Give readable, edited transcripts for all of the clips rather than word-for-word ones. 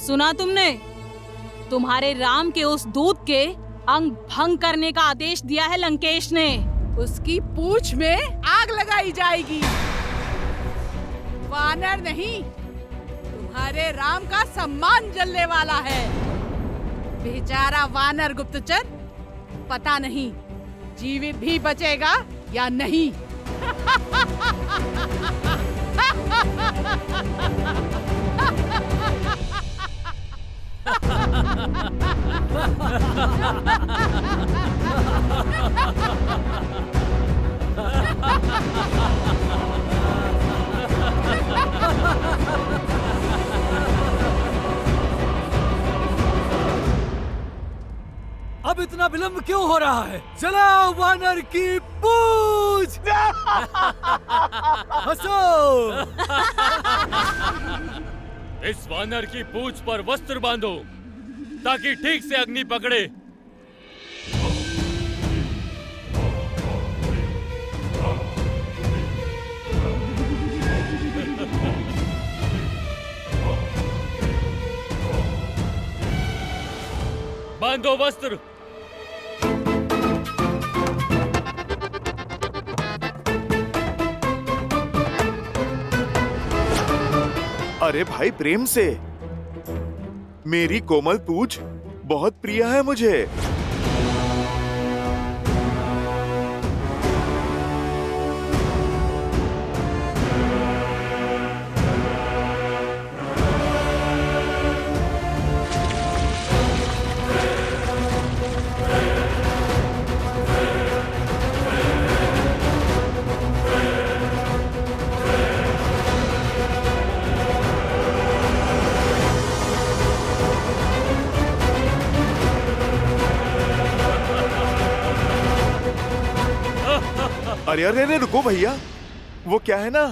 सुना तुमने? तुम्हारे राम के उस दूत के अंग भंग करने का आदेश दिया है लंकेश ने। उसकी पूंछ में आग लगाई जाएगी। वानर नहीं, तुम्हारे राम का सम्मान जलने वाला है। बेचारा वानर गुप्तचर, पता नहीं जीवित भी बचेगा या नहीं। अब इतना विलंब क्यों हो रहा है? जलाओ वानर की पूंछ! हंसो! इस वानर की पूंछ पर वस्त्र बांधो ताकि ठीक से अग्नि पकड़े। बांधो वस्त्र। अरे भाई प्रेम से, मेरी कोमल पूंछ बहुत प्रिय है मुझे। अरे अरे अरे रुको भैया, वो क्या है ना,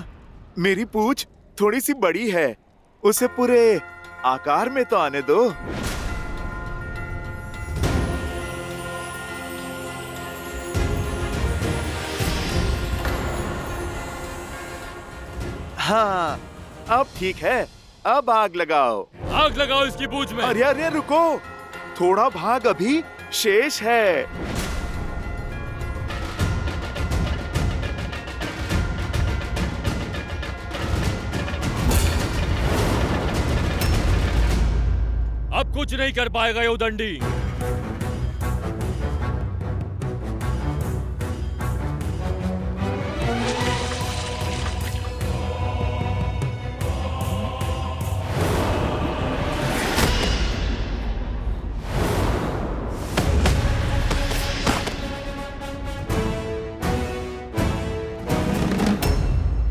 मेरी पूंछ थोड़ी सी बड़ी है, उसे पूरे आकार में तो आने दो। हाँ, अब ठीक है, अब आग लगाओ। आग लगाओ इसकी पूंछ में। अरे अरे रुको, थोड़ा भाग अभी शेष है। अब कुछ नहीं कर पाएगा ये उदंडी।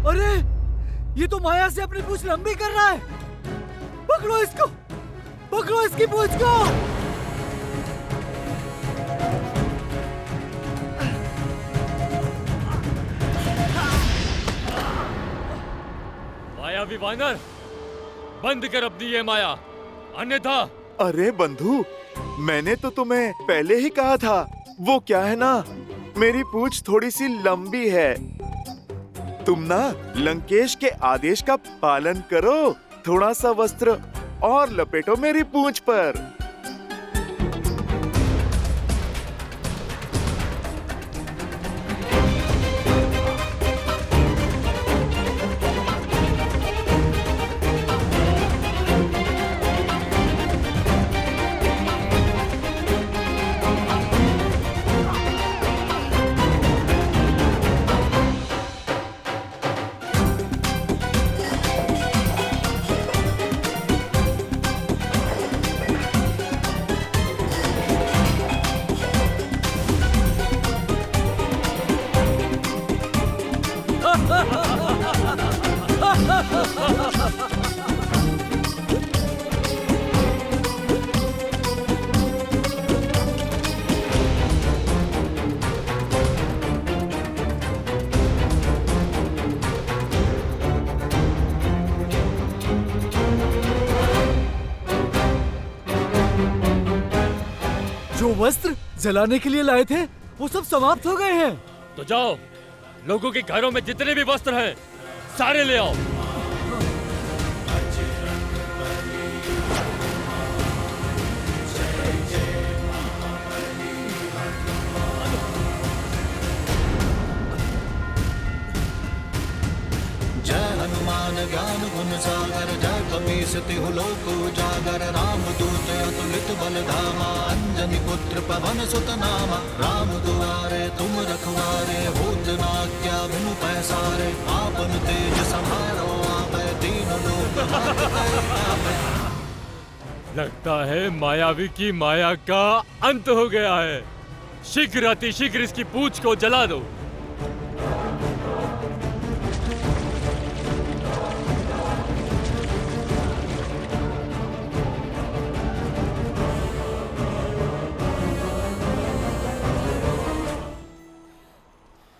अरे ये तो माया से अपनी पूंछ लंबी कर रहा है। पकड़ो इसको, पकड़ो इसकी पूंछ को। मायावी वानर, बंद कर अपनी ये माया, अन्यथा। अरे बंधु, मैंने तो तुम्हें पहले ही कहा था। वो क्या है ना, मेरी पूंछ थोड़ी सी लंबी है। तुम ना लंकेश के आदेश का पालन करो, थोड़ा सा वस्त्र और लपेटो मेरी पूंछ पर। जो वस्त्र जलाने के लिए लाए थे वो सब समाप्त हो गए हैं। तो जाओ, लोगों के घरों में जितने भी वस्त्र हैं सारे ले आओ। ज्ञान गुण सागर जय कपीस तिहु लोक उजागर रामदूत अतुलित बल धामा अंजनी पुत्र पवन सुत नामा राम दुआरे तुम रखवारे होत न क्या बिनु पैसारे आपन तेज संभारो आपै तीनों लोक आपै। लगता है मायावी की माया का अंत हो गया है। शीघ्र अतिशीघ्र इसकी पूंछ को जला दो।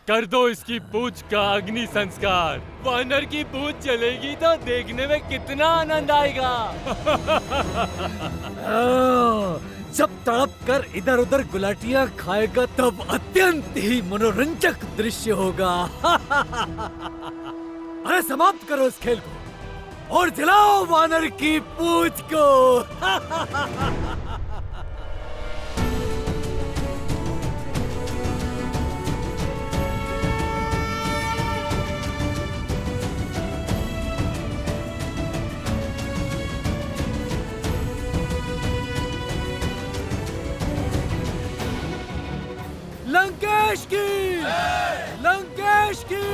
कर दो इसकी पूंछ का अग्नि संस्कार। वानर की पूंछ जलेगी तो देखने में कितना आनंद आएगा। जब तड़प कर इधर उधर गुलाटियां खाएगा तब अत्यंत ही मनोरंजक दृश्य होगा। अरे समाप्त करो इस खेल को और जलाओ वानर की पूंछ को। लंकेश की! लंकेश की!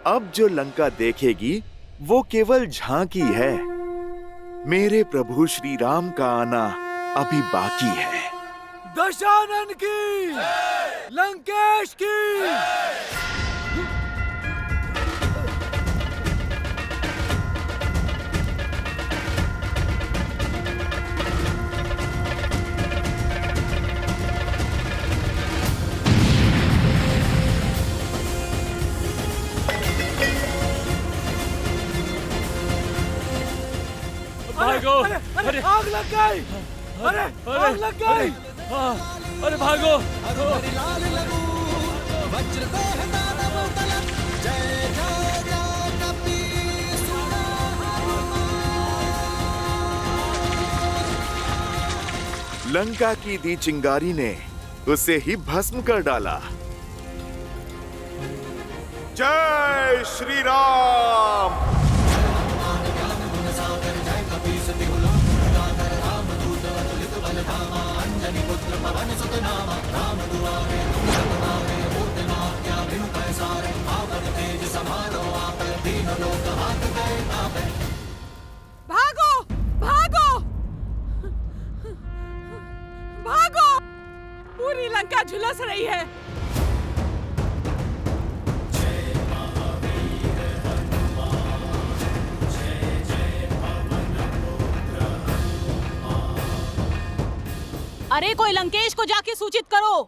अब जो लंका देखेगी वो केवल झांकी है। मेरे प्रभु श्री राम का आना अभी बाकी है। दशानन की! लंकेश की! भागो! अरे आग लग गई! अरे आग लग गई! अरे भागो! लंका की दी चिंगारी ने उसे ही भस्म कर डाला। जय श्री राम! भागो भागो भागो! पूरी लंका झुलस रही है। अरे कोई लंकेश को जाके सूचित करो।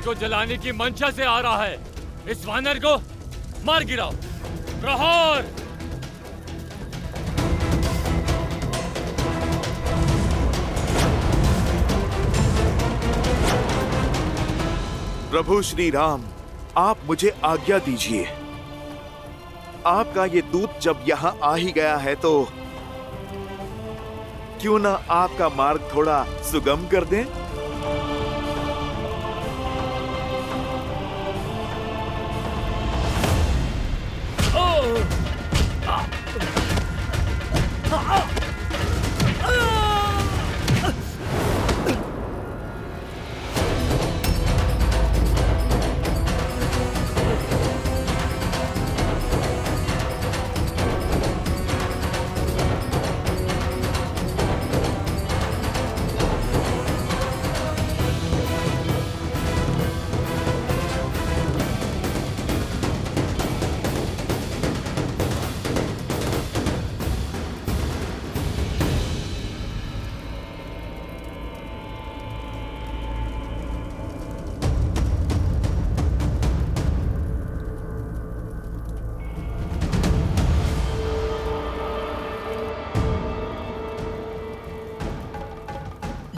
को जलाने की मंशा से आ रहा है। इस वानर को मार गिराओ। प्रहार! प्रभु श्री राम, आप मुझे आज्ञा दीजिए। आपका ये दूत जब यहाँ आ ही गया है तो क्यों ना आपका मार्ग थोड़ा सुगम कर दें?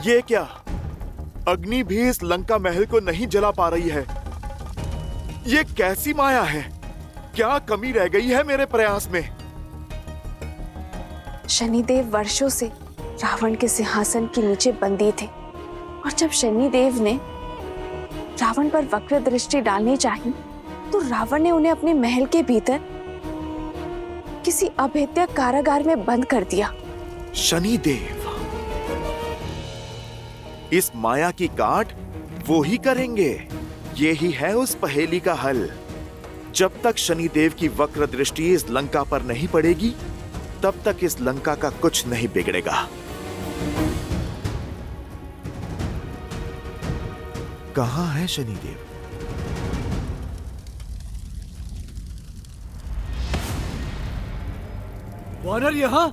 ये क्या? अग्नि भी इस लंका महल को नहीं जला पा रही है। ये कैसी माया है? क्या कमी रह गई है मेरे प्रयास में? शनिदेव वर्षों से रावण के सिंहासन के नीचे बंदी थे और जब शनिदेव ने रावण पर वक्र दृष्टि डालनी चाहिए तो रावण ने उन्हें अपने महल के भीतर किसी अभेद्य कारागार में बंद कर दिया। शनिदेव इस माया की काट वो ही करेंगे। ये ही है उस पहेली का हल। जब तक शनिदेव की वक्र दृष्टि इस लंका पर नहीं पड़ेगी तब तक इस लंका का कुछ नहीं बिगड़ेगा। कहां है शनिदेव? वानर यहाँ,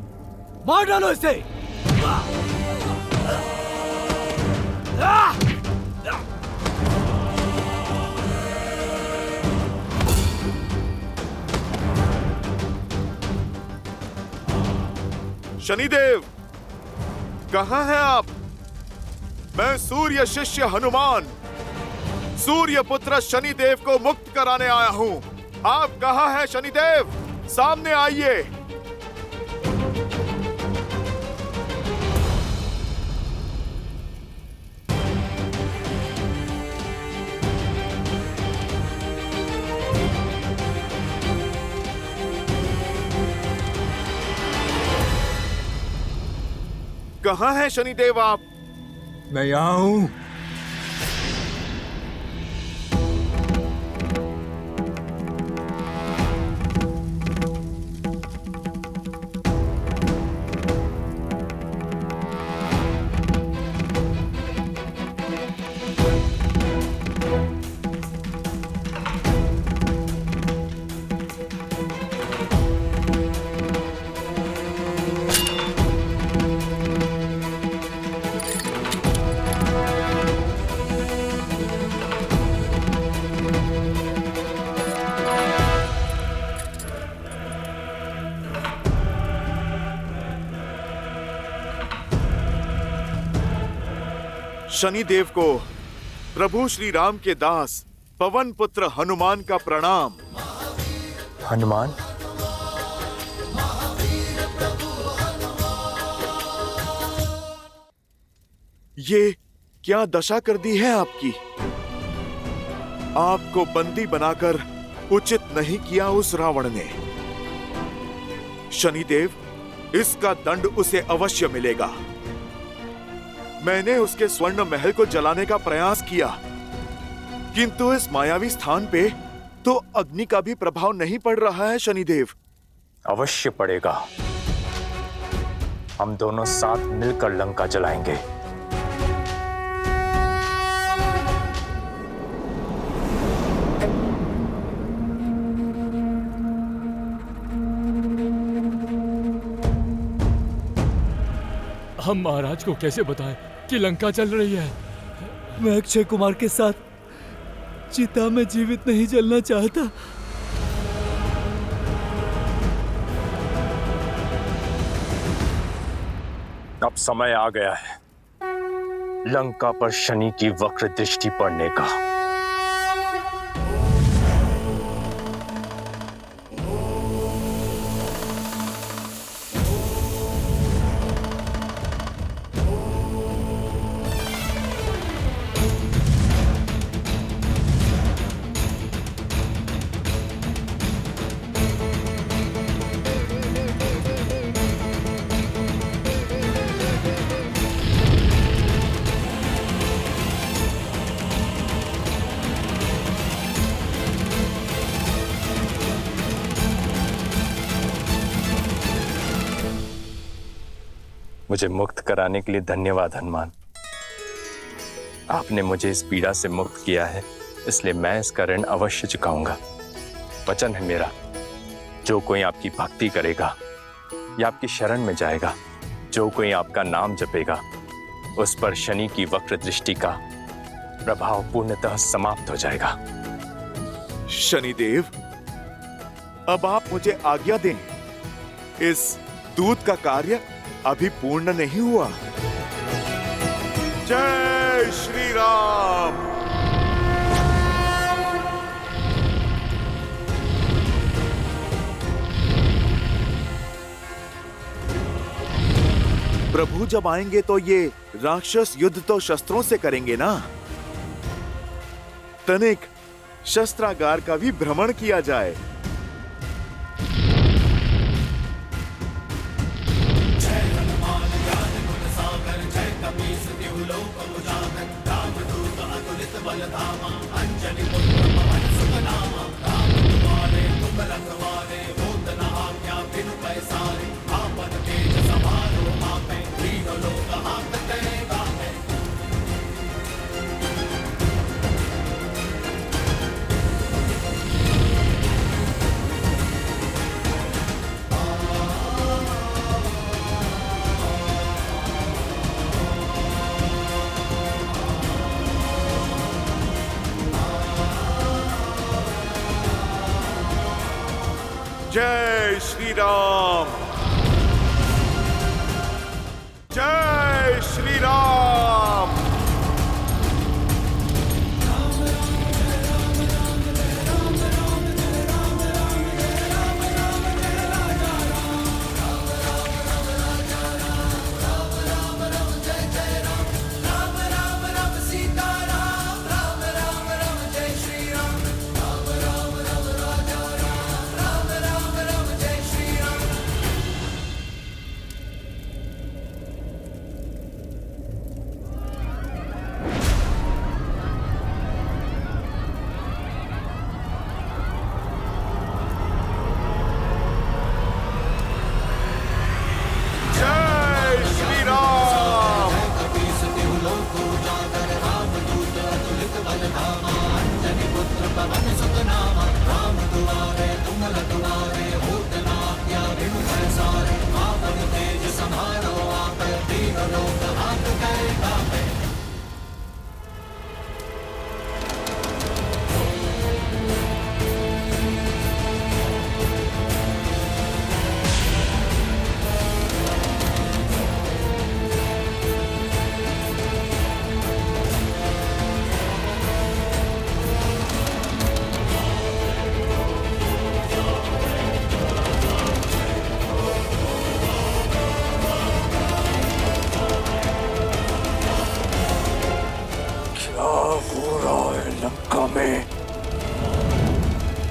मार डालो इसे। शनिदेव कहां हैं आप? मैं सूर्य शिष्य हनुमान सूर्य पुत्र शनिदेव को मुक्त कराने आया हूं। आप कहां हैं शनिदेव? सामने आइए। कहां हैं शनिदेव आप? मैं यहाँ हूँ। शनिदेव को प्रभु श्री राम के दास पवन पुत्र हनुमान का प्रणाम। हनुमान, ये क्या दशा कर दी है आपकी? आपको बंदी बनाकर उचित नहीं किया उस रावण ने। शनिदेव, इसका दंड उसे अवश्य मिलेगा। मैंने उसके स्वर्ण महल को जलाने का प्रयास किया, किंतु इस मायावी स्थान पे तो अग्नि का भी प्रभाव नहीं पड़ रहा है शनिदेव। अवश्य पड़ेगा। हम दोनों साथ मिलकर लंका जलाएंगे। हम महाराज को कैसे बताएं कि लंका चल रही है? मैं अक्षय कुमार के साथ चिता में जीवित नहीं जलना चाहता। अब समय आ गया है लंका पर शनि की वक्र दृष्टि पड़ने का। मुझे मुक्त कराने के लिए धन्यवाद हनुमान। आपने मुझे इस पीड़ा से मुक्त किया है, इसलिए मैं इसका ऋण अवश्य चुकाऊंगा। वचन है मेरा, जो कोई आपकी भक्ति करेगा या आपकी शरण में जाएगा, जो कोई आपका नाम जपेगा, उस पर शनि की वक्र दृष्टि का प्रभाव पूर्णतः समाप्त हो जाएगा। शनिदेव, अब आप मुझे आज्ञा दें। इस दूत का कार्य अभी पूर्ण नहीं हुआ। जय श्री राम। प्रभु जब आएंगे तो ये राक्षस युद्ध तो शस्त्रों से करेंगे ना। तनिक शस्त्रागार का भी भ्रमण किया जाए। जय श्री राम। जय श्री राम।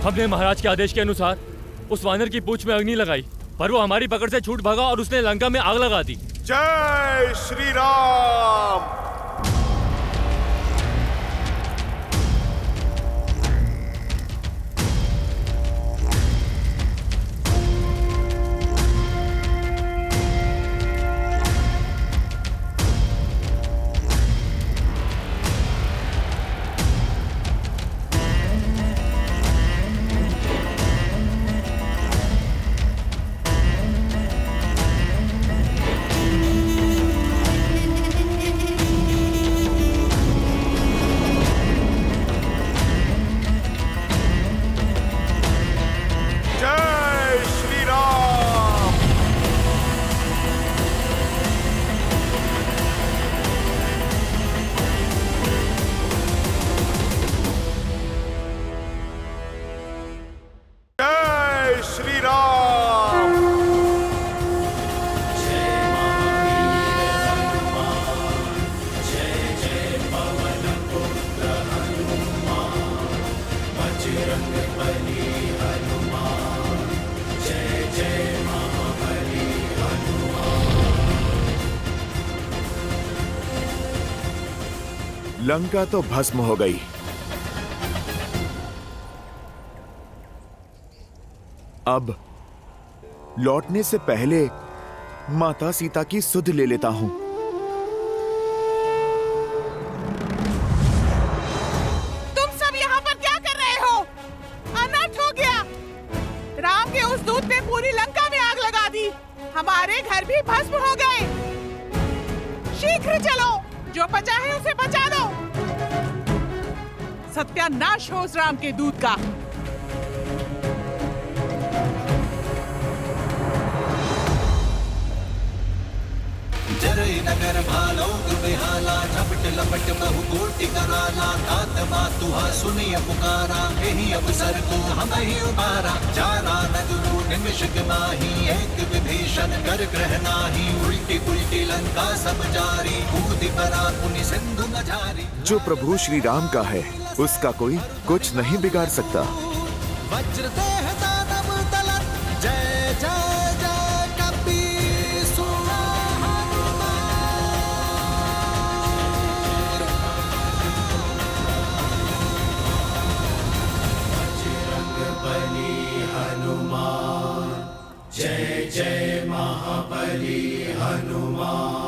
हमने महाराज के आदेश के अनुसार उस वानर की पूंछ में अग्नि लगाई, पर वो हमारी पकड़ से छूट भागा और उसने लंका में आग लगा दी। जय श्री राम। लंका तो भस्म हो गई। अब लौटने से पहले माता सीता की सुध ले लेता हूं। तुम सब यहाँ पर क्या कर रहे हो? अनर्थ हो गया। राम के उस दूत ने पूरी लंका में आग लगा दी। हमारे घर भी भस्म हो गए। शीघ्र चलो, जो बचा है उसे बचा दो। सत्यानाश हो उस राम के दूत का। जरई नगर भालो बेहाला झपट लपट बहु कोटि कराला तात मातुहा सुनिय पुकारा यही अवसर को हम ही उबारा चारा नगरु निमिष माही एक विभीषण कर ग्रह नाही उल्टी पुल्टी लंका सब जारी कूदि परा पुनि सिंधु न जारी। जो प्रभु श्री राम का है उसका कोई कुछ नहीं बिगाड़ सकता। वज्र देह दानव दलन जय जय जय कपीसुर बजरंग बली हनुमान जय जय महाबली हनुमान।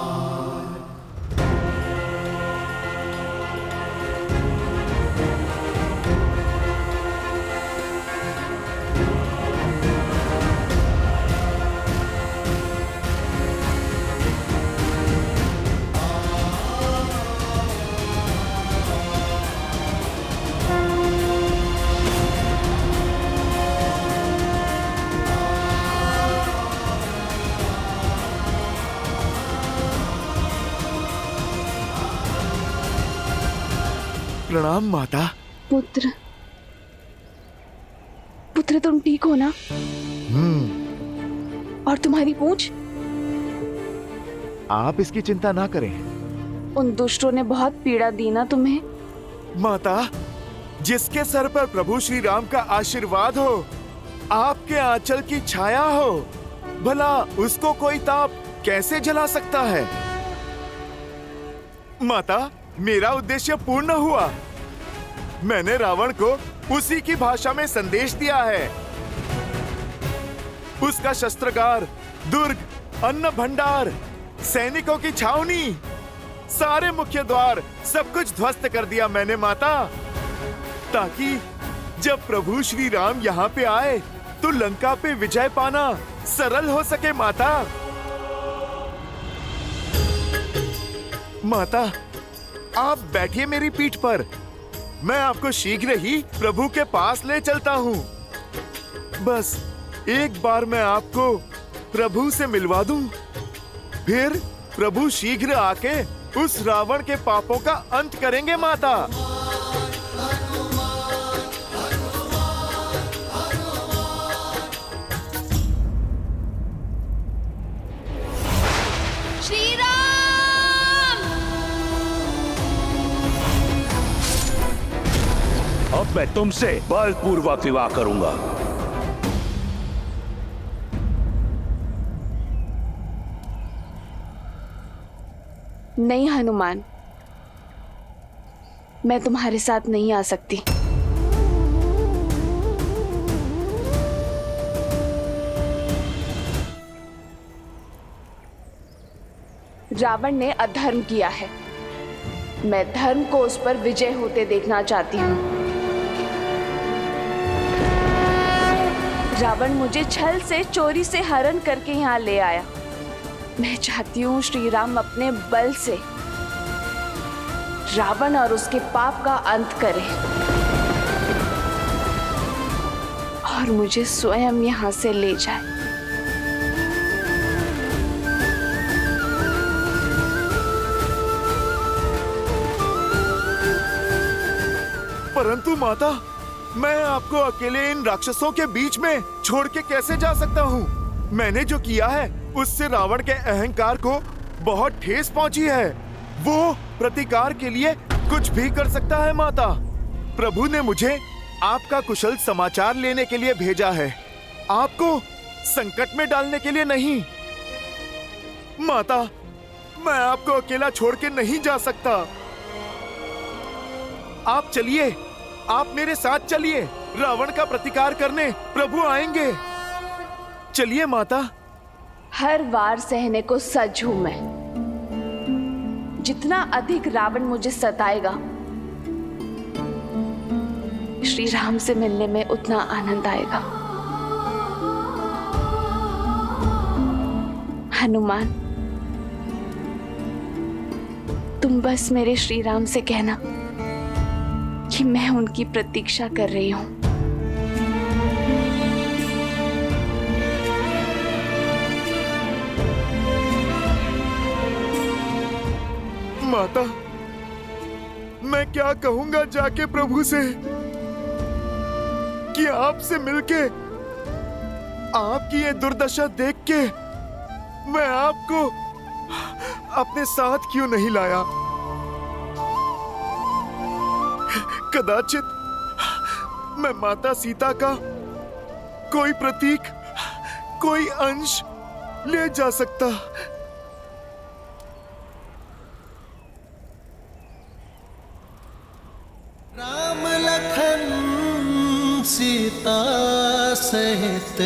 प्रणाम माता। पुत्र, पुत्र तुम ठीक हो ना? और तुम्हारी पूंछ? आप इसकी चिंता ना करें। उन दुष्टों ने बहुत पीड़ा दी ना तुम्हें? माता, जिसके सर पर प्रभु श्री राम का आशीर्वाद हो, आपके आंचल की छाया हो, भला उसको कोई ताप कैसे जला सकता है? माता, मेरा उद्देश्य पूर्ण हुआ। मैंने रावण को उसी की भाषा में संदेश दिया है। उसका शस्त्रागार, दुर्ग, अन्न भंडार, सैनिकों की छावनी, सारे मुख्य द्वार, सब कुछ ध्वस्त कर दिया मैंने माता, ताकि जब प्रभु श्री राम यहाँ पे आए तो लंका पे विजय पाना सरल हो सके माता। माता, आप बैठिए मेरी पीठ पर, मैं आपको शीघ्र ही प्रभु के पास ले चलता हूँ। बस एक बार मैं आपको प्रभु से मिलवा दूं, फिर प्रभु शीघ्र आके उस रावण के पापों का अंत करेंगे माता। श्री राम! अब मैं तुमसे बलपूर्वक विवाह करूंगा। नहीं हनुमान, मैं तुम्हारे साथ नहीं आ सकती। रावण ने अधर्म किया है, मैं धर्म को उस पर विजय होते देखना चाहती हूँ। रावण मुझे छल से, चोरी से हरण करके यहाँ ले आया। मैं चाहती हूँ श्री राम अपने बल से रावण और उसके पाप का अंत करें और मुझे स्वयं यहाँ से ले जाए। परंतु माता, मैं आपको अकेले इन राक्षसों के बीच में छोड़ के कैसे जा सकता हूँ? मैंने जो किया है उससे रावण के अहंकार को बहुत ठेस पहुंची है। वो प्रतिकार के लिए कुछ भी कर सकता है माता। प्रभु ने मुझे आपका कुशल समाचार लेने के लिए भेजा है, आपको संकट में डालने के लिए नहीं। माता, मैं आपको अकेला छोड़ के नहीं जा सकता। आप चलिए, आप मेरे साथ चलिए। रावण का प्रतिकार करने प्रभु आएंगे। चलिए माता। हर वार सहने को सज हूं मैं। जितना अधिक रावण मुझे सताएगा, श्री राम से मिलने में उतना आनंद आएगा। हनुमान, तुम बस मेरे श्री राम से कहना कि मैं उनकी प्रतीक्षा कर रही हूं। माता, मैं क्या कहूंगा जाके प्रभु से कि आपसे मिलके, आपकी ये दुर्दशा देख के मैं आपको अपने साथ क्यों नहीं लाया? कदाचित मैं माता सीता का कोई प्रतीक, कोई अंश ले जा सकता। राम लखन सीता सहित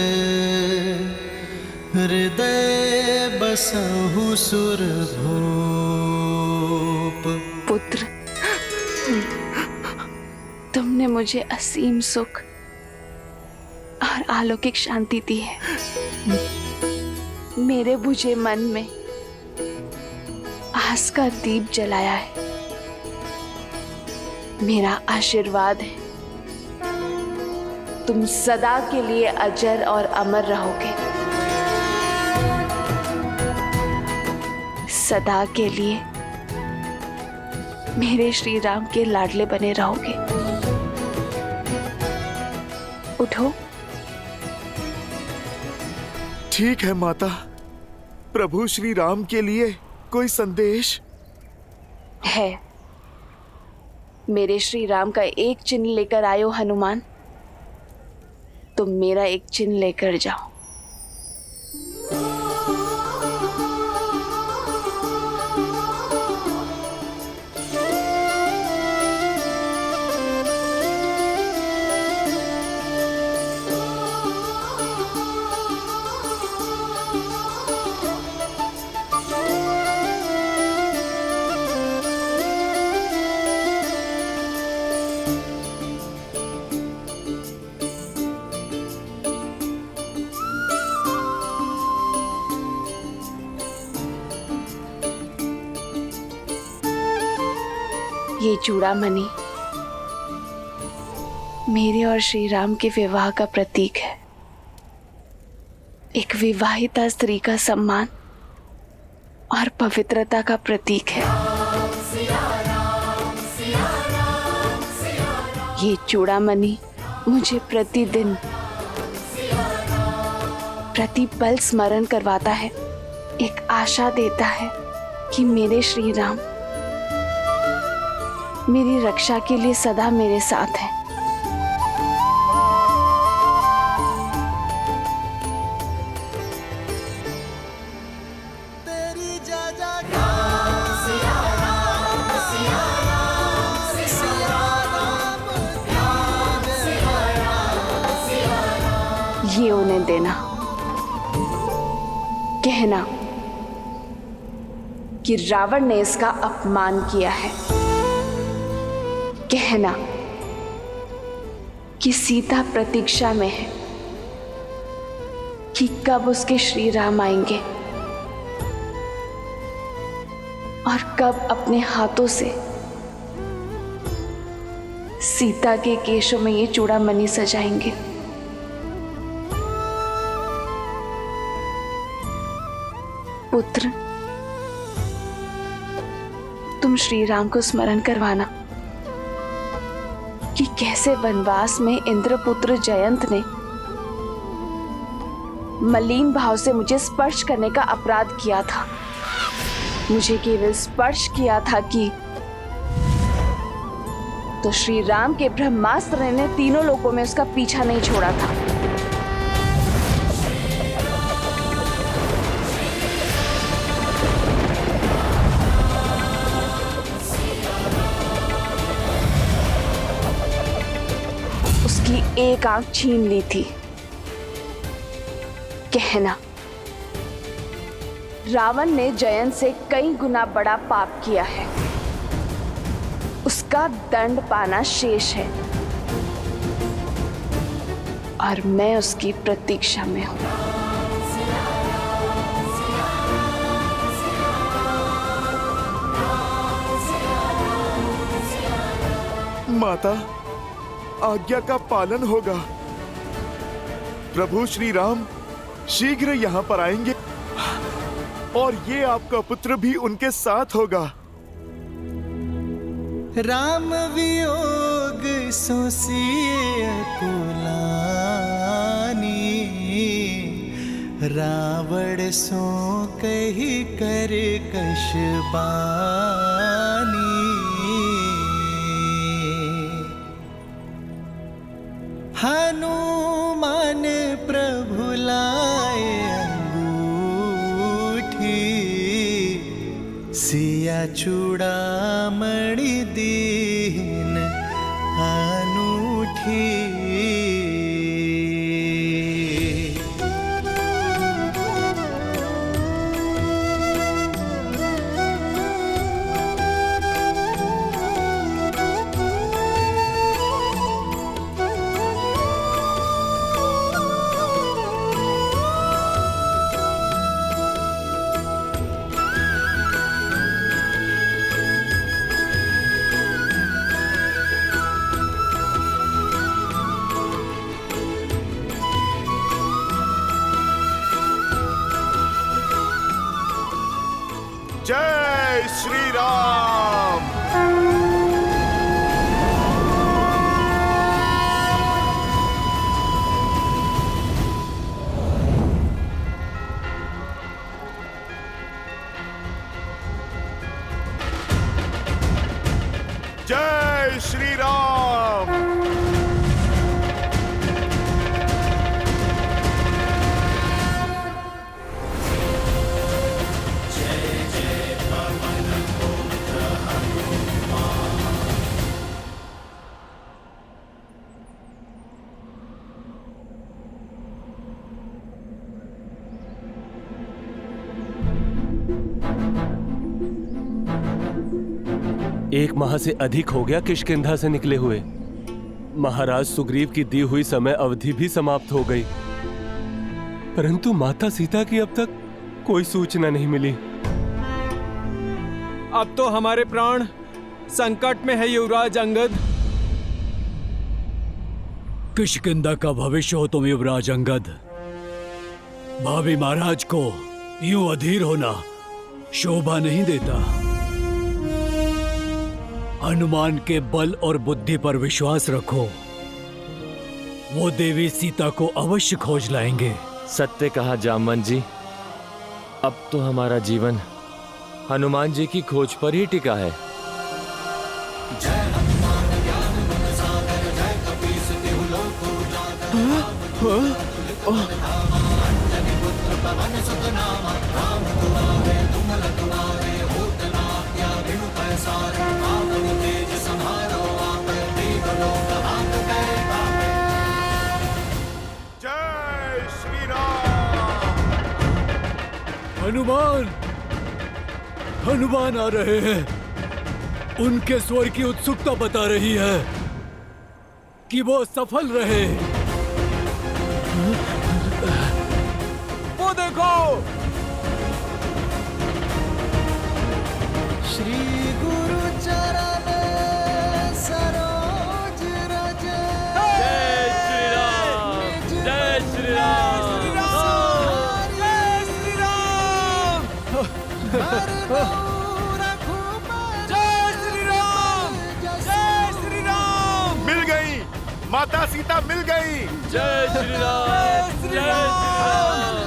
हृदय बसहु सुर भूप। पुत्र, तुमने मुझे असीम सुख और अलौकिक शांति दी है। मेरे बुझे मन में आस का दीप जलाया है। मेरा आशीर्वाद है, तुम सदा के लिए अजर और अमर रहोगे। सदा के लिए मेरे श्री राम के लाडले बने रहोगे। उठो। ठीक है माता। प्रभु श्री राम के लिए कोई संदेश है? मेरे श्री राम का एक चिन्ह लेकर आयो हनुमान, तुम मेरा एक चिन्ह लेकर जाओ। ये चूड़ामणि मेरे और श्री राम के विवाह का प्रतीक है। एक विवाहिता स्त्री का सम्मान और पवित्रता का प्रतीक है। ये चूड़ामणि मुझे प्रतिदिन प्रतिपल स्मरण करवाता है, एक आशा देता है कि मेरे श्री राम मेरी रक्षा के लिए सदा मेरे साथ है। ये उन्हें देना, कहना कि रावण ने इसका अपमान किया है, कहना कि सीता प्रतीक्षा में है कि कब उसके श्री राम आएंगे और कब अपने हाथों से सीता के केशों में ये चूड़ामणि सजाएंगे। पुत्र, तुम श्री राम को स्मरण करवाना कि कैसे वनवास में इंद्रपुत्र जयंत ने मलिन भाव से मुझे स्पर्श करने का अपराध किया था। मुझे केवल स्पर्श किया था कि तो श्री राम के ब्रह्मास्त्र ने तीनों लोकों में उसका पीछा नहीं छोड़ा था। उसकी एक आंख छीन ली थी। कहना रावण ने जयंत से कई गुना बड़ा पाप किया है, उसका दंड पाना शेष है और मैं उसकी प्रतीक्षा में हूं। माता, आज्ञा का पालन होगा। प्रभु श्री राम शीघ्र यहाँ पर आएंगे और ये आपका पुत्र भी उनके साथ होगा। राम वियोग सोसिए कुलानी, रावण सो कही कर कश बानी। हनुमान प्रभु लाए अंगूठी, सिया चूड़ामणि दीन अनूठी। जय श्री राम। जय श्री राम। एक माह से अधिक हो गया किष्किंधा से निकले हुए। महाराज सुग्रीव की दी हुई समय अवधि भी समाप्त हो गई, परंतु माता सीता की अब तक कोई सूचना नहीं मिली। अब तो हमारे प्राण संकट में है युवराज अंगद। किष्किंधा का भविष्य हो तुम युवराज अंगद। भावी महाराज को यूं अधीर होना शोभा नहीं देता। हनुमान के बल और बुद्धि पर विश्वास रखो, वो देवी सीता को अवश्य खोज लाएंगे। सत्य कहा जामवंत जी, अब तो हमारा जीवन हनुमान जी की खोज पर ही टिका है। जय हनुमान ज्ञान गुण सागर, जय कपीस तिहु लोक उजागर। अंजनी पुत्र पवन सुत नामा, राम दुआरे तुम रखवारे, होत न आज्ञा बिनु पैसारे। आपन तेज समारो आपे, दीन लोक हांकते कापे। जय श्री राम। हनुमान, हनुमान आ रहे हैं। उनके स्वर की उत्सुकता बता रही है कि वो सफल रहे। वो देखो, श्री गुरु चरण सरोज रज। जय श्री राम, जय श्री राम, जय श्री राम, जय श्री राम, जय श्री राम। मिल गई, माता सीता मिल गई। जय श्री राम, जय श्री राम।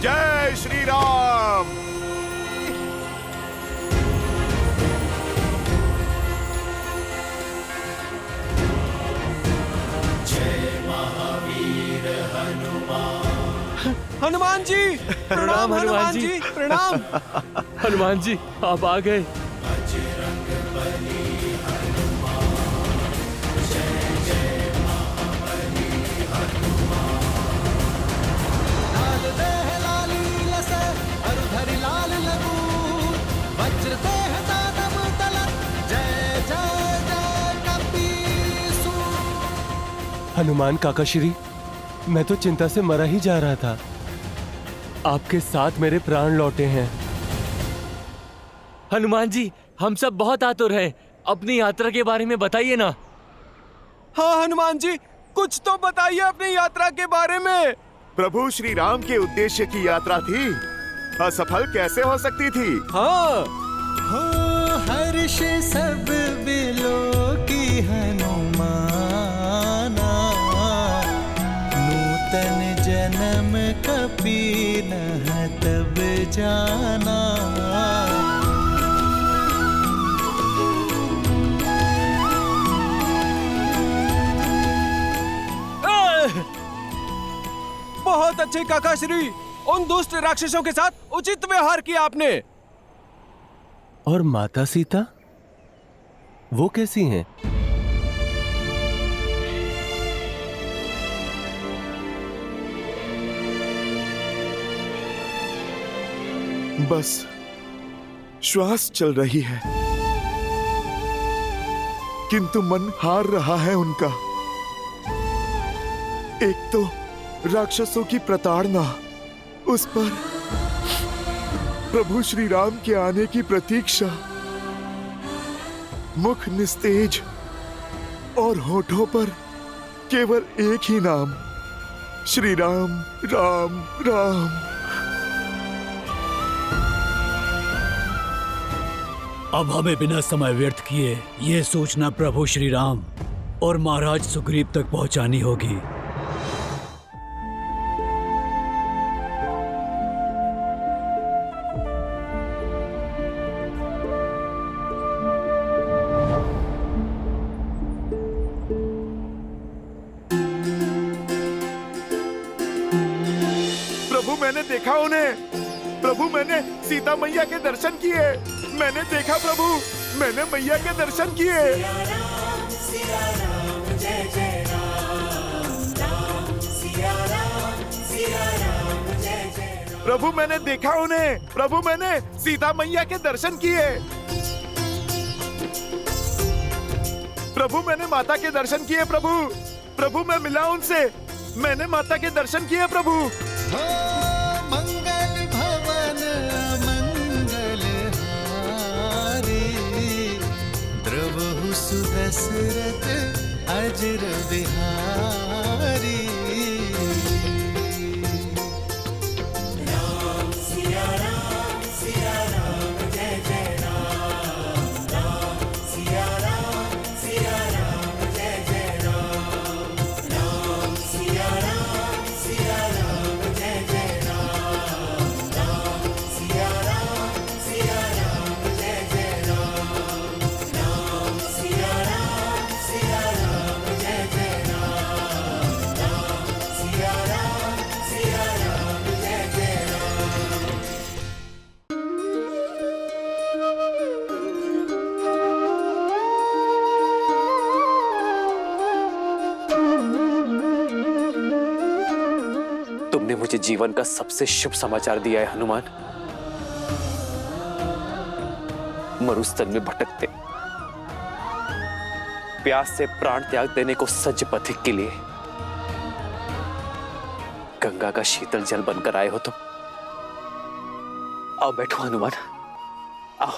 जय श्री राम। हनुमान जी प्रणाम, हनुमान जी प्रणाम। हनुमान जी आप आ गए। लाल देह लाली लस, अरुधरि लाल लगू, वज्र देह दानव तलत, जय जय जय कपीसु। हनुमान काका श्री, मैं तो चिंता से मरा ही जा रहा था। आपके साथ मेरे प्राण लौटे हैं। हनुमान जी हम सब बहुत आतुर हैं, अपनी यात्रा के बारे में बताइए ना। हाँ हनुमान जी, कुछ तो बताइए अपनी यात्रा के बारे में। प्रभु श्री राम के उद्देश्य की यात्रा थी, असफल कैसे हो सकती थी? हाँ, हो हरि विष सब बिलो की हनुमाना, नूतन जन्म कपि नह तब जाना। बहुत अच्छे काका श्री, उन दुष्ट राक्षसों के साथ उचित व्यवहार किया आपने। और माता सीता, वो कैसी हैं? बस श्वास चल रही है, किंतु मन हार रहा है उनका। एक तो राक्षसों की प्रताड़ना, उस पर प्रभु श्री राम के आने की प्रतीक्षा, मुख निस्तेज और होठों पर केवल एक ही नाम, श्री राम राम राम। अब हमें बिना समय व्यर्थ किए ये सूचना प्रभु श्री राम और महाराज सुग्रीव तक पहुंचानी होगी। प्रभु मैंने देखा उन्हें, प्रभु मैंने सीता मैया के दर्शन किए, मैंने देखा प्रभु, मैंने मैया के दर्शन किए। प्रभु मैंने देखा उन्हें, प्रभु मैंने सीता मैया के दर्शन किए। प्रभु मैंने माता के दर्शन किए प्रभु, प्रभु मैं मिला उनसे, मैंने माता के दर्शन किए प्रभु। मंगल भवन मंगल हारी, द्रवहु सुदशरथ अजर बिहारी। राम सिया राम जय जय राम, राम सिया राम जय जय राम, राम सिया राम जय जय राम, राम सिया राम जय जय राम, राम सिया राम जय जय राम, राम सिया राम जय जय राम। तुमने मुझे जीवन का सबसे शुभ समाचार दिया है हनुमान। मरुस्थल में भटकते, प्यास से प्राण त्याग देने को सज्ज पथिक के लिए गंगा का शीतल जल बनकर आए हो तुम। आओ बैठो हनुमान, आओ।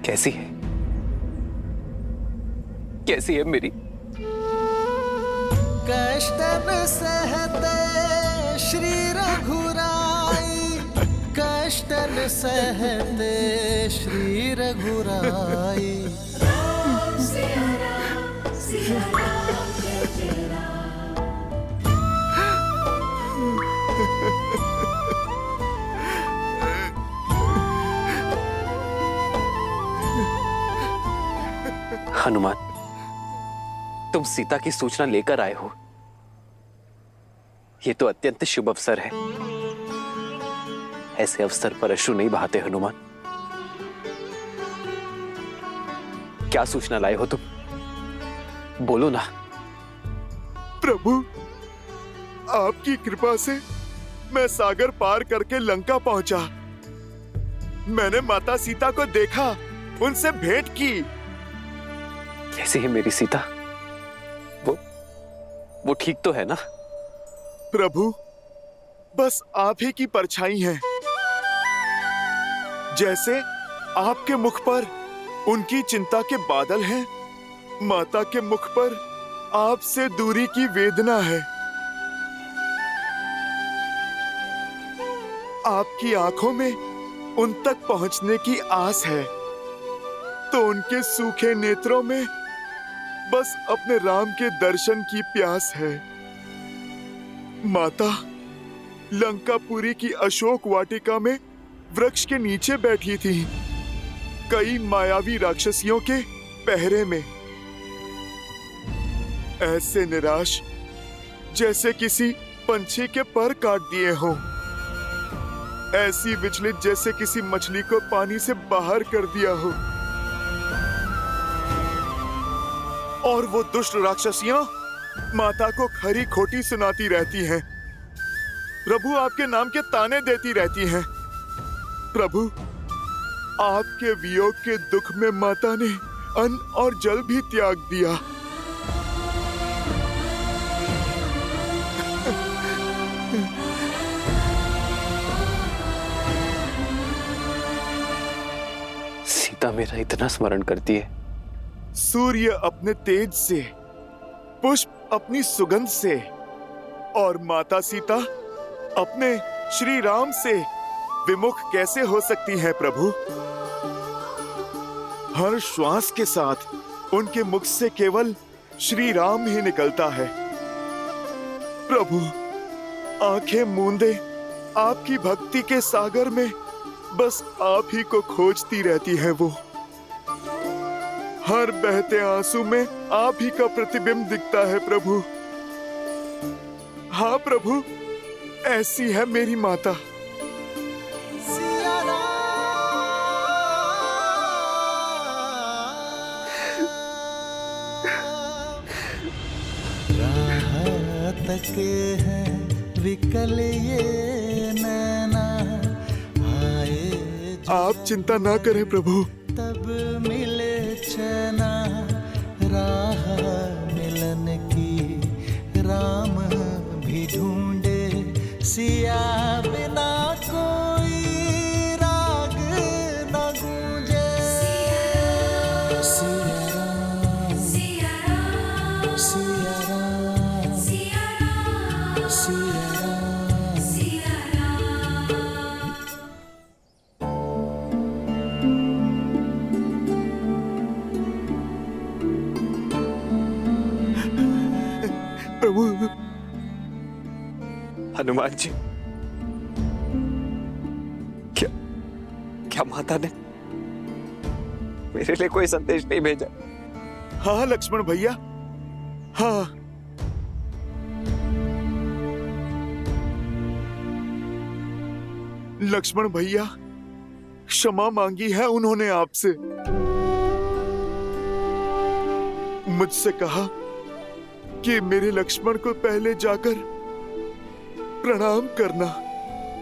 कैसी है, कैसी है मेरी? कष्टन सहते श्री रघुराई, कष्टन सहते श्री रघुराई। राम सिया राम जय जय राम। हनुमान, तुम सीता की सूचना लेकर आए हो, ये तो अत्यंत शुभ अवसर है। ऐसे अवसर पर अश्रु नहीं बहाते हनुमान। क्या सूचना लाए हो तुम? बोलो ना। प्रभु आपकी कृपा से मैं सागर पार करके लंका पहुंचा। मैंने माता सीता को देखा, उनसे भेंट की। कैसी है मेरी सीता? वो ठीक तो है ना? प्रभु बस आप ही की परछाई है। जैसे आपके मुख पर उनकी चिंता के बादल हैं। माता के मुख पर आपसे दूरी की वेदना है। आपकी आंखों में उन तक पहुंचने की आस है, तो उनके सूखे नेत्रों में बस अपने राम के दर्शन की प्यास है। माता लंकापुरी की अशोक वाटिका में वृक्ष के नीचे बैठी थी, कई मायावी राक्षसियों के पहरे में, ऐसे निराश जैसे किसी पंछी के पर काट दिए हों, ऐसी विचलित जैसे किसी मछली को पानी से बाहर कर दिया हो। और वो दुष्ट राक्षसियां माता को खरी खोटी सुनाती रहती हैं। प्रभु आपके नाम के ताने देती रहती हैं। प्रभु आपके वियोग के दुख में माता ने अन्न और जल भी त्याग दिया। सीता मेरा इतना स्मरण करती है। सूर्य अपने तेज से, पुष्प अपनी सुगंध से, और माता सीता अपने श्री राम से विमुख कैसे हो सकती है प्रभु? हर श्वास के साथ उनके मुख से केवल श्री राम ही निकलता है। प्रभु आंखें मूंदे आपकी भक्ति के सागर में बस आप ही को खोजती रहती है वो। हर बहते आंसू में आप ही का प्रतिबिंब दिखता है प्रभु। हाँ प्रभु, ऐसी है मेरी माता। तके हैं विकल ये नैना, आए आप चिंता ना करें प्रभु। तब मिले चना, राह मिलन की राम भी ढूंढे, सिया बिना कोई राग न गूंजे। सिया राम, सिया राम, सिया राम, सिया राम, सिया राम, सिया राम। प्रभु हनुमान जी, क्या माता ने मेरे लिए कोई संदेश नहीं भेजा? हाँ लक्ष्मण भैया, हाँ। लक्ष्मण भैया, क्षमा मांगी है उन्होंने आपसे। मुझसे कहा कि मेरे लक्ष्मण को पहले जाकर प्रणाम करना,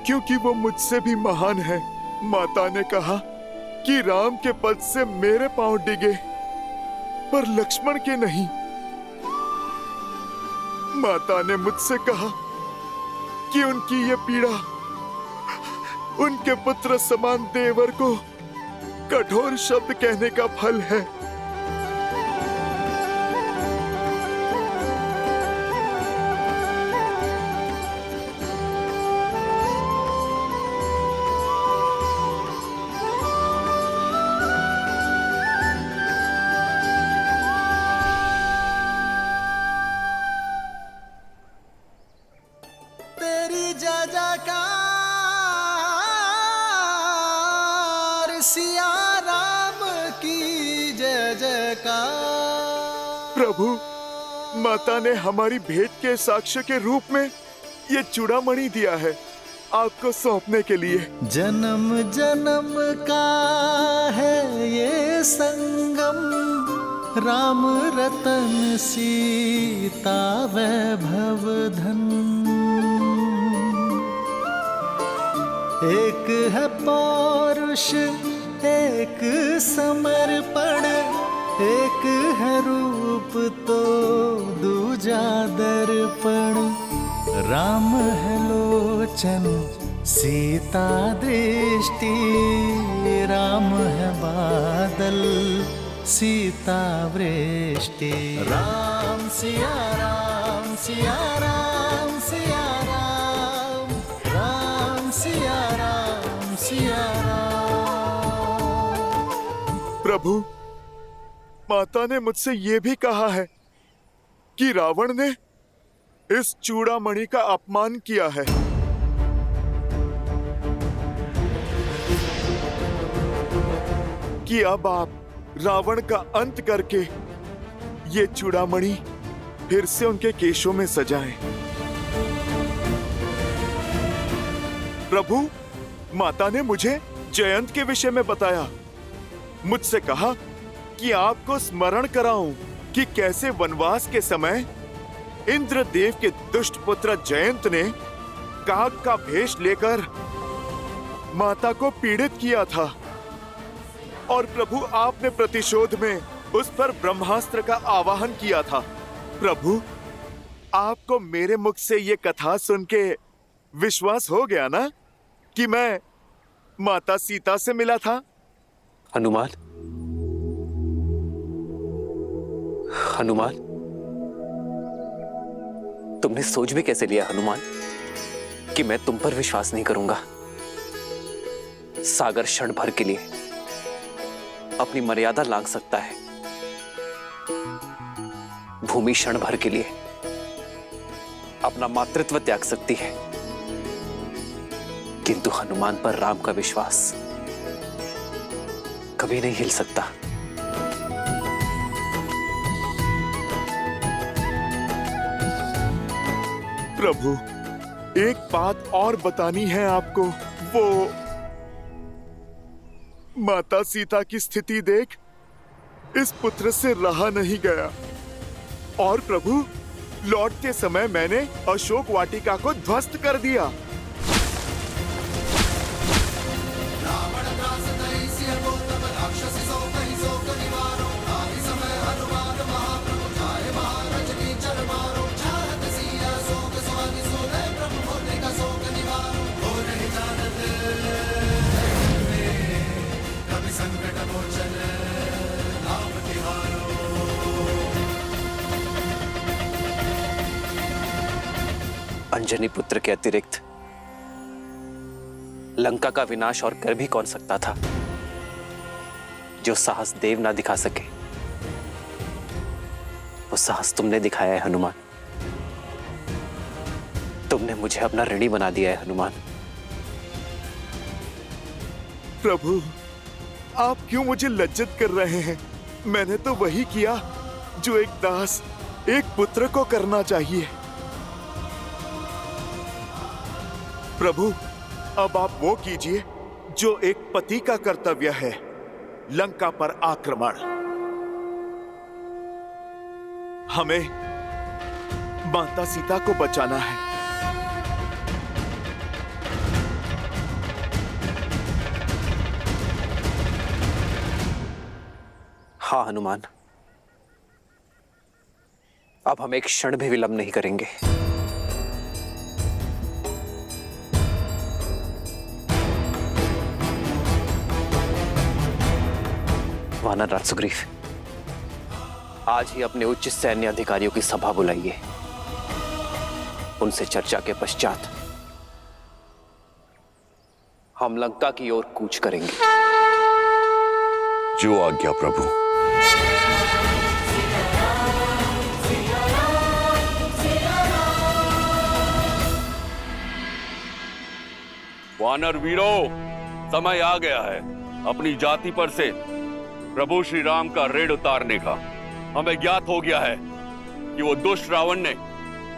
क्योंकि वो मुझसे भी महान है। माता ने कहा कि राम के पद से मेरे पांव डिगे, पर लक्ष्मण के नहीं। माता ने मुझसे कहा कि उनकी ये पीड़ा उनके पुत्र समान देवर को कठोर शब्द कहने का फल है। तेरी जय जयकार, सिया राम की जय जयकार। प्रभु, माता ने हमारी भेंट के साक्ष्य के रूप में ये चूड़ामणि दिया है आपको सौंपने के लिए। जन्म जन्म का है ये संगम, राम रतन सीता वैभव धन। एक है पौरुष, एक समर्पण, एक है रूप तो दूजा दर्पण। राम है लोचन सीता दृष्टि राम है बादल, सीता वृष्टि। राम सिया राम सिया राम सिया राम, राम सिया राम सिया राम। प्रभु, माता ने मुझसे ये भी कहा है कि रावण ने इस चूड़ामणि का अपमान किया है। कि अब आप रावण का अंत करके ये चूड़ामणि फिर से उनके केशों में सजाएं। प्रभु, माता ने मुझे जयंत के विषय में बताया। मुझसे कहा कि आपको स्मरण कराऊं कि कैसे वनवास के समय इंद्रदेव के दुष्ट पुत्र जयंत ने काग का भेष लेकर माता को पीड़ित किया था, और प्रभु आपने प्रतिशोध में उस पर ब्रह्मास्त्र का आवाहन किया था। प्रभु, आपको मेरे मुख से ये कथा सुन के विश्वास हो गया ना कि मैं माता सीता से मिला था? हनुमान, हनुमान, तुमने सोच भी कैसे लिया हनुमान कि मैं तुम पर विश्वास नहीं करूंगा? सागर क्षण भर के लिए अपनी मर्यादा लांघ सकता है, भूमि क्षण भर के लिए अपना मातृत्व त्याग सकती है, किंतु हनुमान पर राम का विश्वास कभी नहीं हिल सकता। प्रभु, एक बात और बतानी है आपको। वो माता सीता की स्थिति देख इस पुत्र से रहा नहीं गया, और प्रभु, लौटते समय मैंने अशोक वाटिका को ध्वस्त कर दिया। अंजनी पुत्र के अतिरिक्त लंका का विनाश और कर भी कौन सकता था? जो साहस देव ना दिखा सके, वो साहस तुमने दिखाया है हनुमान। तुमने मुझे अपना ऋणी बना दिया है हनुमान। प्रभु, आप क्यों मुझे लज्जित कर रहे हैं? मैंने तो वही किया जो एक दास एक पुत्र को करना चाहिए। प्रभु, अब आप वो कीजिए जो एक पति का कर्तव्य है, लंका पर आक्रमण। हमें माता सीता को बचाना है। हाँ हनुमान, अब हम एक क्षण भी विलंब नहीं करेंगे। वानर राज सुग्रीव, आज ही अपने उच्च सैन्य अधिकारियों की सभा बुलाइए। उनसे चर्चा के पश्चात हम लंका की ओर कूच करेंगे। जो आज्ञा प्रभु। वानर वीरों, समय आ गया है अपनी जाति पर से प्रभु श्री राम का ऋण उतारने का। हमें ज्ञात हो गया है कि वो दुष्ट रावण ने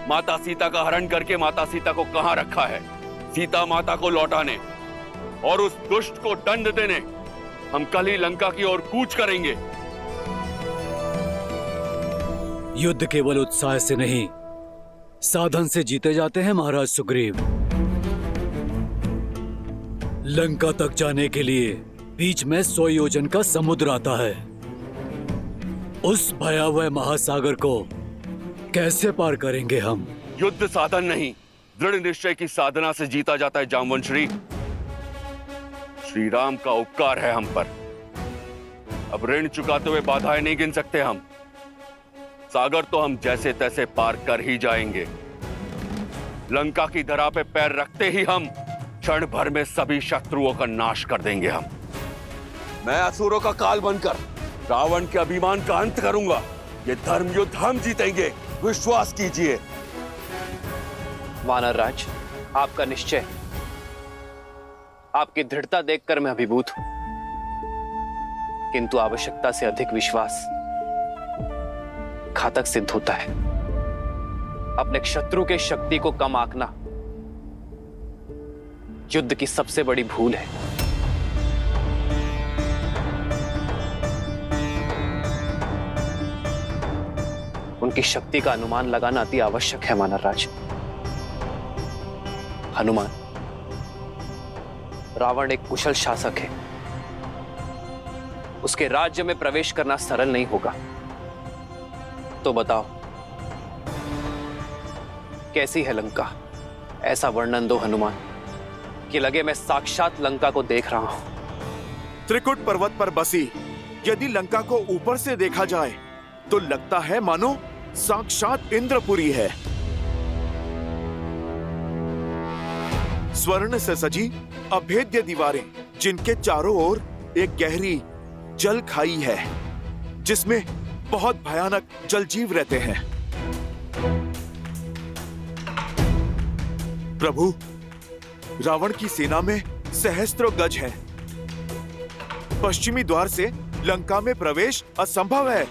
माता सीता का हरण करके माता सीता को कहां रखा है। सीता माता को लौटाने और उस दुष्ट को दंड देने हम कल ही लंका की ओर कूच करेंगे। युद्ध केवल उत्साह से नहीं, साधन से जीते जाते हैं महाराज सुग्रीव। लंका तक जाने के लिए बीच में 100 योजन का समुद्र आता है। उस भयावह महासागर को कैसे पार करेंगे हम? युद्ध साधन नहीं, दृढ़ निश्चय की साधना से जीता जाता है जामवंशी। श्री राम का उपकार है हम पर। अब ऋण चुकाते हुए बाधाएं नहीं गिन सकते हम। सागर तो हम जैसे तैसे पार कर ही जाएंगे। लंका की धरा पे पैर रखते ही हम क्षण भर में सभी शत्रुओं का नाश कर देंगे हम। मैं असुरों का काल बनकर रावण के अभिमान का अंत करूंगा। ये धर्म युद्ध हम जीतेंगे, विश्वास कीजिए। वानर राज, आपका निश्चय, आपकी दृढ़ता देखकर मैं अभिभूत हूं, किंतु आवश्यकता से अधिक विश्वास घातक सिद्ध होता है। अपने शत्रु के शक्ति को कम आंकना युद्ध की सबसे बड़ी भूल है। उनकी शक्ति का अनुमान लगाना अति आवश्यक है वानर राज। हनुमान, रावण एक कुशल शासक है। उसके राज्य में प्रवेश करना सरल नहीं होगा। तो बताओ, कैसी है लंका? ऐसा वर्णन दो हनुमान कि लगे मैं साक्षात लंका को देख रहा हूं। त्रिकुट पर्वत पर बसी यदि लंका को ऊपर से देखा जाए तो लगता है मानो साक्षात इंद्रपुरी है। स्वर्ण से सजी अभेद्य दीवारें, जिनके चारों ओर एक गहरी जल खाई है जिसमें बहुत भयानक जलजीव रहते हैं। प्रभु, रावण की सेना में सहस्त्रों गज है। पश्चिमी द्वार से लंका में प्रवेश असंभव है,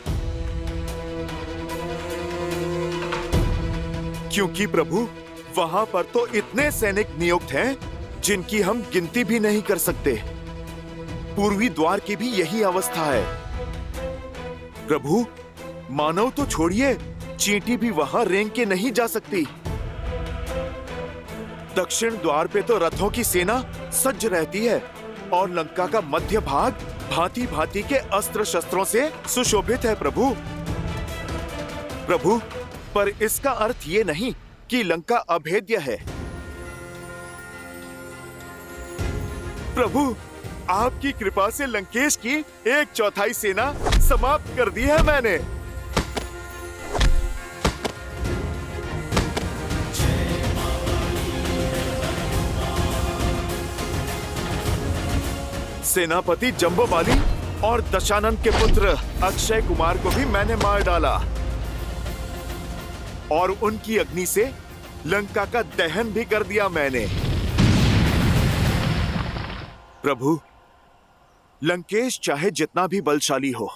क्योंकि प्रभु वहां पर तो इतने सैनिक नियुक्त हैं जिनकी हम गिनती भी नहीं कर सकते। पूर्वी द्वार की भी यही अवस्था है। प्रभु, मानव तो छोड़िए, चींटी भी वहां रेंग के नहीं जा सकती। दक्षिण द्वार पे तो रथों की सेना सज्ज रहती है और लंका का मध्य भाग भांति भांति के अस्त्र शस्त्रों से सुशोभित है। प्रभु, पर इसका अर्थ ये नहीं कि लंका अभेद्य है। प्रभु, आपकी कृपा से लंकेश की 1/4 सेना समाप्त कर दी है मैंने। सेनापति जंबोबाली और दशानन के पुत्र अक्षय कुमार को भी मैंने मार डाला और उनकी अग्नि से लंका का दहन भी कर दिया मैंने। प्रभु, लंकेश चाहे जितना भी बलशाली हो,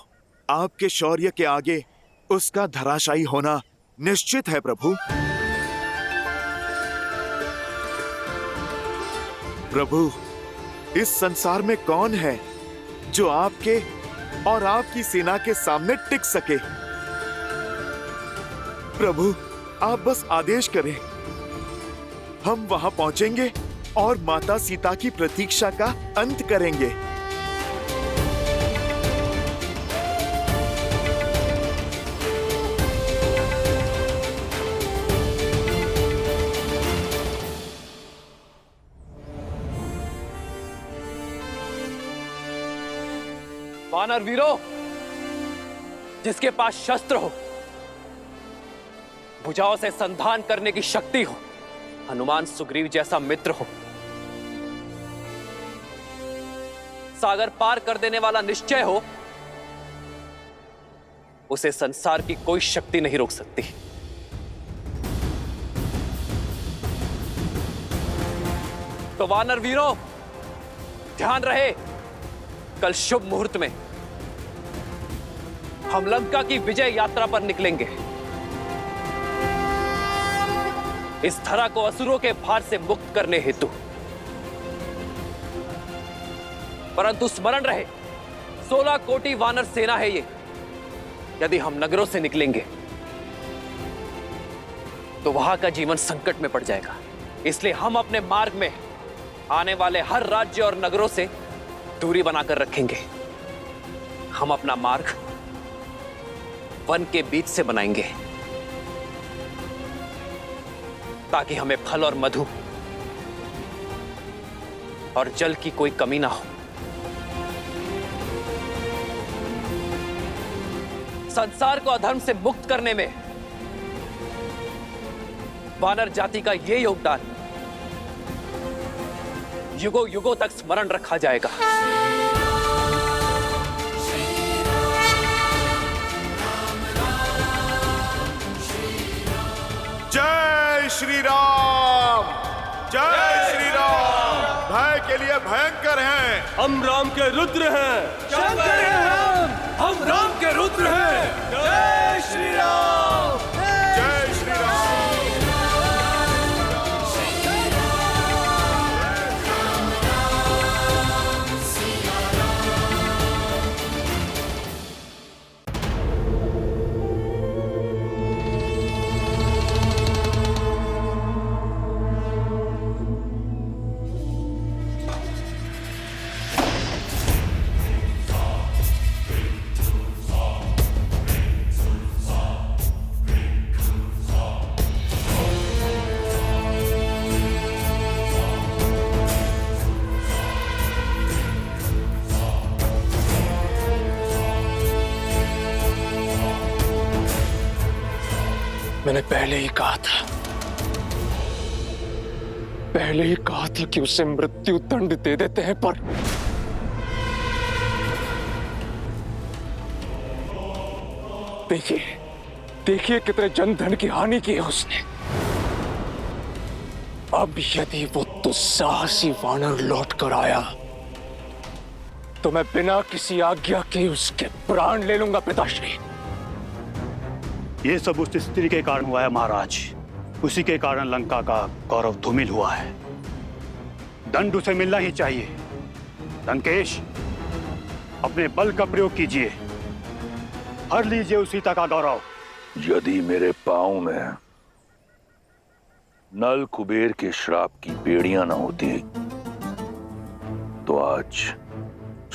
आपके शौर्य के आगे उसका धराशायी होना निश्चित है। प्रभु, इस संसार में कौन है जो आपके और आपकी सेना के सामने टिक सके? प्रभु, आप बस आदेश करें, हम वहां पहुंचेंगे और माता सीता की प्रतीक्षा का अंत करेंगे। वानर वीरों, जिसके पास शस्त्र हो, भुजाओं से संधान करने की शक्ति हो, हनुमान सुग्रीव जैसा मित्र हो, सागर पार कर देने वाला निश्चय हो, उसे संसार की कोई शक्ति नहीं रोक सकती। तो वानर वीरों, ध्यान रहे, कल शुभ मुहूर्त में हम लंका की विजय यात्रा पर निकलेंगे। इस धरा को असुरों के भार से मुक्त करने हेतु। परंतु स्मरण रहे, 16 कोटि वानर सेना है ये। यदि हम नगरों से निकलेंगे तो वहां का जीवन संकट में पड़ जाएगा। इसलिए हम अपने मार्ग में आने वाले हर राज्य और नगरों से दूरी बनाकर रखेंगे। हम अपना मार्ग वन के बीच से बनाएंगे ताकि हमें फल और मधु और जल की कोई कमी ना हो। संसार को अधर्म से मुक्त करने में वानर जाति का ये योगदान युगों युगों तक स्मरण रखा जाएगा। जय श्री राम, जय श्री राम। भय के लिए भयंकर हैं, हम राम के रुद्र हैं। शंकर हैं हम राम के रुद्र हैं। जय श्री राम, जय श्री राम। मैंने पहले ही कहा था कि उसे मृत्यु दंड दे देते हैं, पर देखिए कितने जन धन की हानि की है उसने। अब यदि वो दुस्साहसी वानर लौट कर आया तो मैं बिना किसी आज्ञा के उसके प्राण ले लूंगा पिताश्री। ये सब उस स्त्री के कारण हुआ है महाराज। उसी के कारण लंका का गौरव धूमिल हुआ है। दंड उसे मिलना ही चाहिए। लंकेश, अपने बल का प्रयोग कीजिए, हर लीजिए उस सीता का गौरव। यदि मेरे पांव में नल कुबेर के श्राप की बेड़ियां न होती तो आज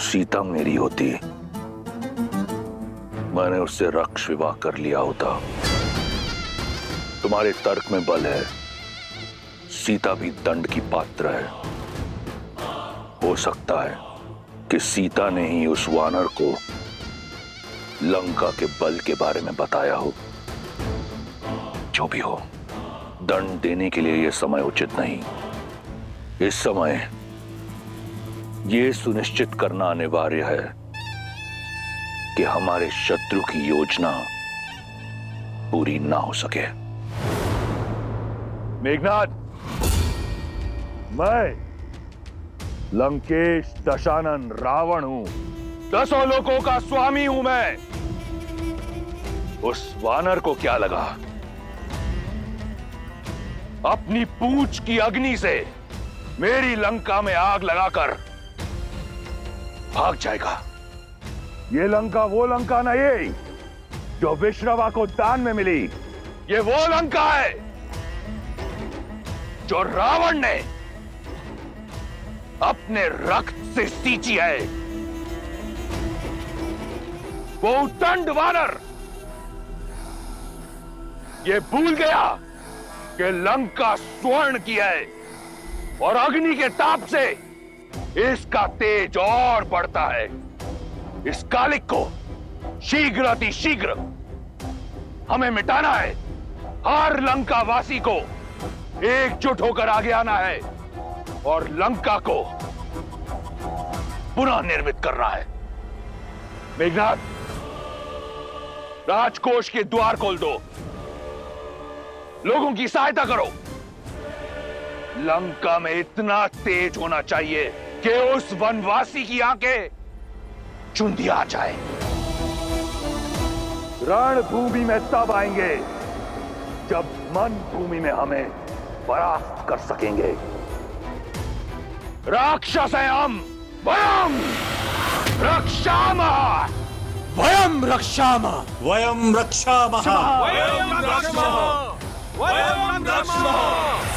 सीता मेरी होती। मैंने उससे रक्ष विवाह कर लिया होता। तुम्हारे तर्क में बल है, सीता भी दंड की पात्र है। हो सकता है कि सीता ने ही उस वानर को लंका के बल के बारे में बताया हो। जो भी हो, दंड देने के लिए यह समय उचित नहीं। इस समय यह सुनिश्चित करना अनिवार्य है कि हमारे शत्रु की योजना पूरी ना हो सके। मेघनाद, मैं लंकेश दशानन रावण हूं। 10 लोकों का स्वामी हूं मैं। उस वानर को क्या लगा अपनी पूंछ की अग्नि से मेरी लंका में आग लगाकर भाग जाएगा। ये लंका वो लंका नहीं जो विश्रवा को दान में मिली। ये वो लंका है जो रावण ने अपने रक्त से सींची है। वो उद्दंड वानर ये भूल गया कि लंका स्वर्ण की है और अग्नि के ताप से इसका तेज और बढ़ता है। इस कालिक को शीघ्र अति शीघ्र हमें मिटाना है। हर लंका वासी को एकजुट होकर आगे आना है और लंका को पुनः निर्मित करना है। मेघनाद, राजकोष के द्वार खोल दो, लोगों की सहायता करो। लंका में इतना तेज होना चाहिए कि उस वनवासी की आंखें चुंधिया जाए। रणभूमि में तब आएंगे जब मन भूमि में हमें परास्त कर सकेंगे। राक्षस हैं हम, वयम रक्षामः, वयम रक्षामः, वयम रक्षामः, वयम रक्षामः, वयम रक्षामः।